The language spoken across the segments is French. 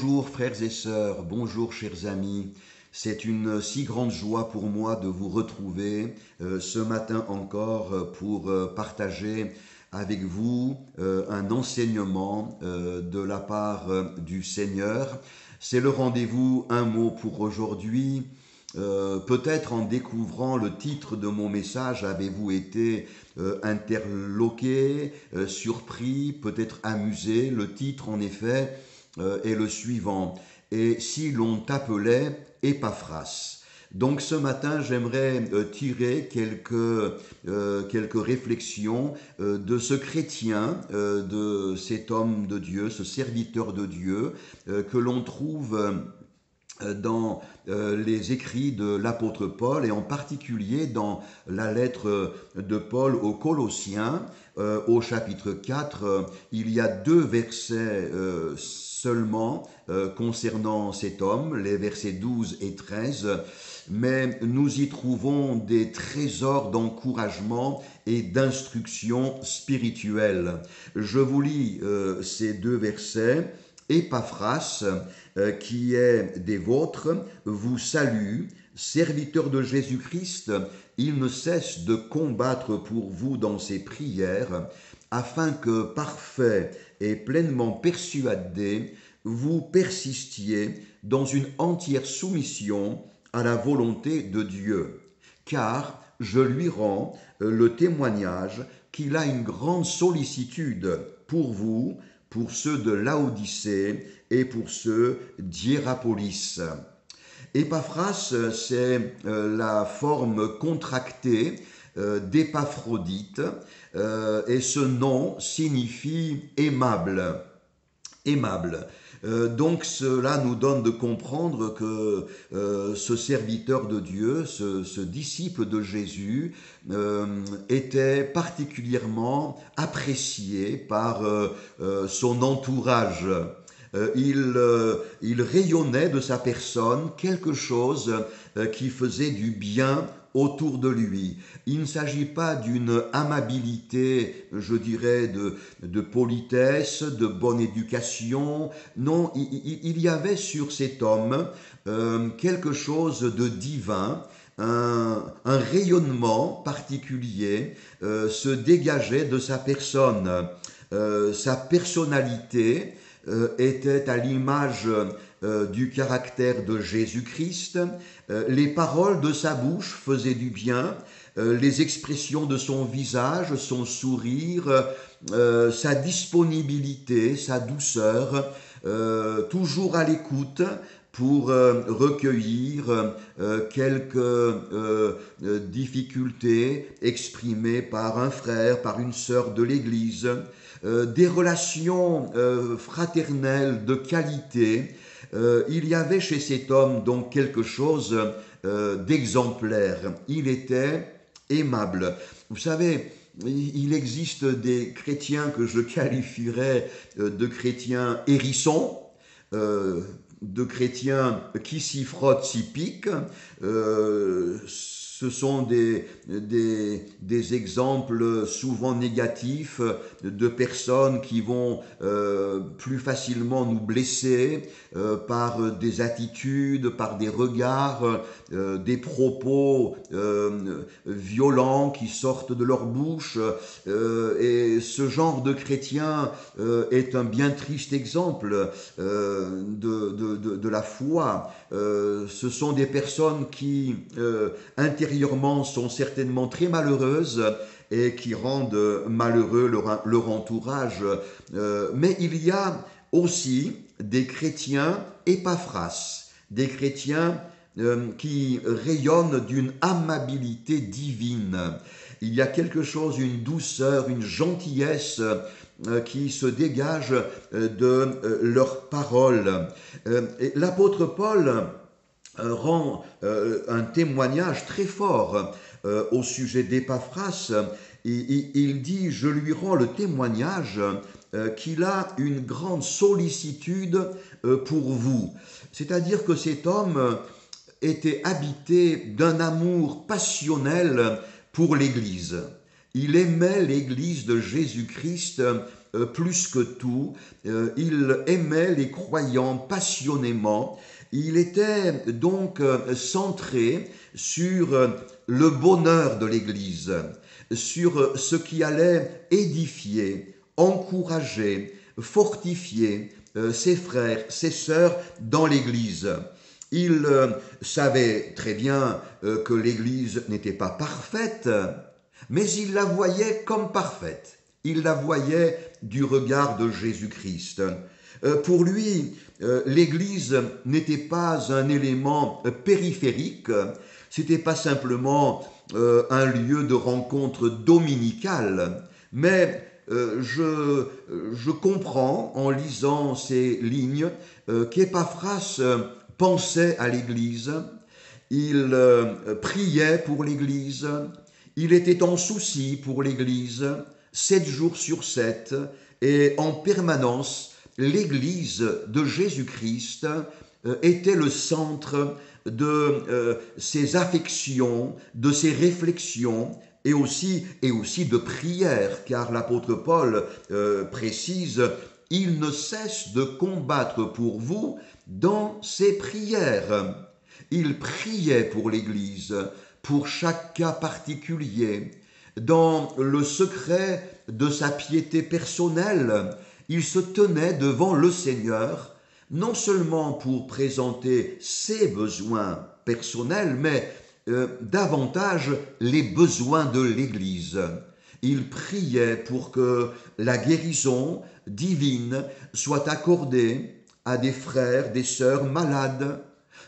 Bonjour frères et sœurs, bonjour chers amis. C'est une si grande joie pour moi de vous retrouver ce matin encore pour partager avec vous un enseignement de la part du Seigneur. C'est le rendez-vous Un mot pour aujourd'hui. Peut-être en découvrant le titre de mon message, avez-vous été interloqué, surpris, peut-être amusé. Le titre, en effet, est le suivant. Et si l'on t'appelait Épaphras. Donc ce matin, j'aimerais tirer quelques réflexions de ce chrétien, de cet homme de Dieu, ce serviteur de Dieu, que l'on trouve dans les écrits de l'apôtre Paul et en particulier dans la lettre de Paul aux Colossiens au chapitre 4. Il y a 2 versets seulement concernant cet homme, les versets 12 et 13, mais nous y trouvons des trésors d'encouragement et d'instruction spirituelle. Je vous lis ces 2 versets. Épaphras, qui est des vôtres, vous salue, serviteur de Jésus-Christ. Il ne cesse de combattre pour vous dans ses prières, afin que, parfait et pleinement persuadé, vous persistiez dans une entière soumission à la volonté de Dieu. Car je lui rends le témoignage qu'il a une grande sollicitude pour vous, pour ceux de Laodicée et pour ceux d'Hiérapolis. Épaphras, c'est la forme contractée d'Épaphrodite, et ce nom signifie aimable. Aimable. Donc cela nous donne de comprendre que ce serviteur de Dieu, ce disciple de Jésus, était particulièrement apprécié par son entourage. Il rayonnait de sa personne quelque chose qui faisait du bien autour de lui. Il ne s'agit pas d'une amabilité, je dirais, de politesse, de bonne éducation. Non, il y avait sur cet homme quelque chose de divin. Un rayonnement particulier se dégageait de sa personne. Sa personnalité était à l'image du caractère de Jésus-Christ. Les paroles de sa bouche faisaient du bien, les expressions de son visage, son sourire, sa disponibilité, sa douceur, toujours à l'écoute pour recueillir quelques difficultés exprimées par un frère, par une sœur de l'Église, des relations fraternelles de qualité. Il y avait chez cet homme donc quelque chose d'exemplaire. Il était aimable. Vous savez, il existe des chrétiens que je qualifierais de chrétiens hérissons, de chrétiens qui s'y frottent, s'y piquent. Ce sont des exemples souvent négatifs de personnes qui vont plus facilement nous blesser par des attitudes, par des regards, des propos violents qui sortent de leur bouche. Et ce genre de chrétien est un bien triste exemple de la foi. Ce sont des personnes qui intérieurement sont certainement très malheureuses et qui rendent malheureux leur entourage. Mais il y a aussi des chrétiens Épaphras, des chrétiens qui rayonnent d'une amabilité divine. Il y a quelque chose, une douceur, une gentillesse qui se dégage de leurs paroles. Et l'apôtre Paul rend un témoignage très fort au sujet d'Épaphras. Il dit « Je lui rends le témoignage qu'il a une grande sollicitude pour vous ». C'est-à-dire que cet homme était habité d'un amour passionnel pour l'Église. Il aimait l'Église de Jésus-Christ plus que tout. Il aimait les croyants passionnément. Il était donc centré sur le bonheur de l'Église, sur ce qui allait édifier, encourager, fortifier ses frères, ses sœurs dans l'Église. Il savait très bien que l'Église n'était pas parfaite, mais il la voyait comme parfaite. Il la voyait du regard de Jésus-Christ. Pour lui, l'Église n'était pas un élément périphérique, c'était pas simplement un lieu de rencontre dominicale, mais je comprends en lisant ces lignes qu'Épaphras pensait à l'Église, il priait pour l'Église, il était en souci pour l'Église, 7 jours sur 7, et en permanence, l'Église de Jésus-Christ était le centre de ses affections, de ses réflexions, et aussi de prières, car l'apôtre Paul précise « Il ne cesse de combattre pour vous dans ses prières ». Il priait pour l'Église, pour chaque cas particulier. Dans le secret de sa piété personnelle, il se tenait devant le Seigneur, non seulement pour présenter ses besoins personnels, mais davantage les besoins de l'Église. Il priait pour que la guérison divine soit accordée à des frères, des sœurs malades,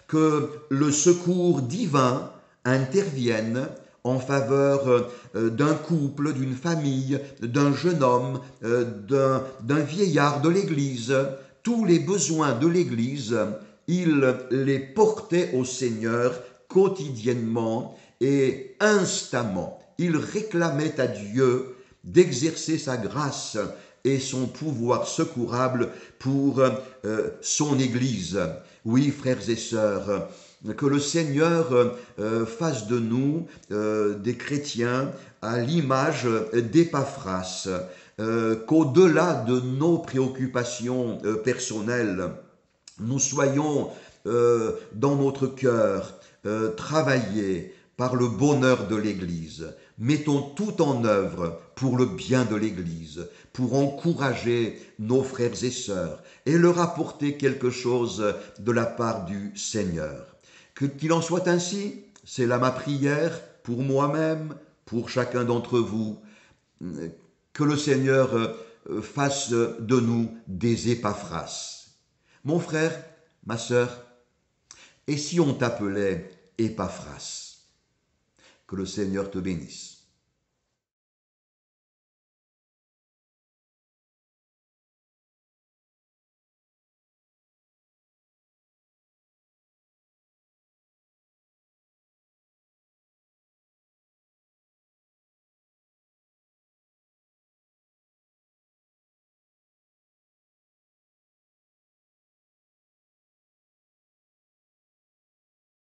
que le secours divin intervienne en faveur d'un couple, d'une famille, d'un jeune homme, d'un vieillard de l'Église. Tous les besoins de l'Église, il les portait au Seigneur quotidiennement et instamment. Il réclamait à Dieu d'exercer sa grâce et son pouvoir secourable pour son Église. Oui, frères et sœurs, que le Seigneur fasse de nous des chrétiens à l'image d'Épaphras, qu'au-delà de nos préoccupations personnelles, nous soyons dans notre cœur travaillés par le bonheur de l'Église. Mettons tout en œuvre pour le bien de l'Église, pour encourager nos frères et sœurs et leur apporter quelque chose de la part du Seigneur. Qu'il en soit ainsi, c'est là ma prière pour moi-même, pour chacun d'entre vous, que le Seigneur fasse de nous des Épaphras. Mon frère, ma sœur, et si on t'appelait Épaphras? Que le Seigneur te bénisse.